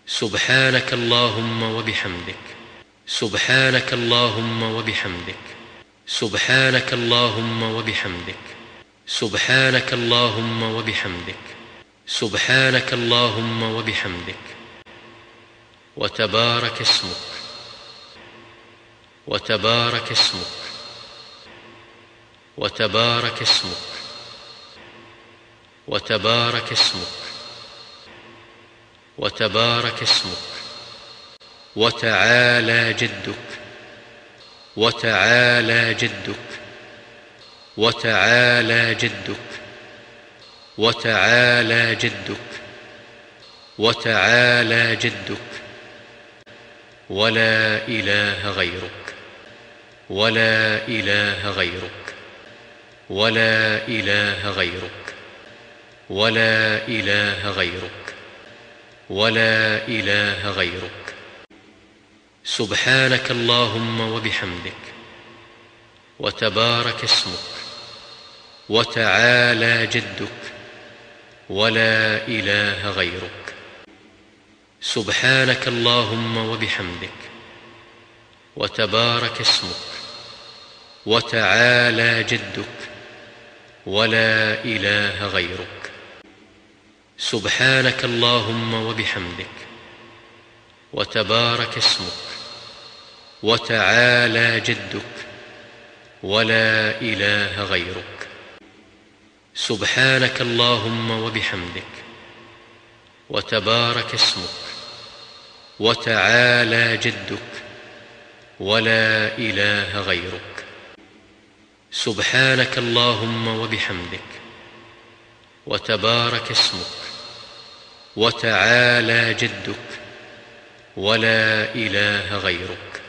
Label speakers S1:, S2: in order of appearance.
S1: سبحانك اللهم وبحمدك، سبحانك اللهم وبحمدك، سبحانك اللهم وبحمدك، سبحانك اللهم وبحمدك، سبحانك اللهم وبحمدك. وتبارك اسمك، وتبارك اسمك، وتبارك اسمك، وتبارك اسمك، وتبارك اسمك. وتعالى جدك، وتعالى جدك، وتعالى جدك، وتعالى جدك، وتعالى جدك. ولا إله غيرك، ولا إله غيرك، ولا إله غيرك، ولا إله غيرك، ولا إله غيرك. سبحانك اللهم وبحمدك، وتبارك اسمك، وتعالى جدك، ولا إله غيرك. سبحانك اللهم وبحمدك، وتبارك اسمك، وتعالى جدك، ولا إله غيرك. سبحانك اللهم وبحمدك، وتبارك اسمك، وتعالى جدك، ولا إله غيرك. سبحانك اللهم وبحمدك، وتبارك اسمك، وتعالى جدك، ولا إله غيرك. سبحانك اللهم وبحمدك، وتبارك اسمك، وتعالى جدك، ولا إله غيرك.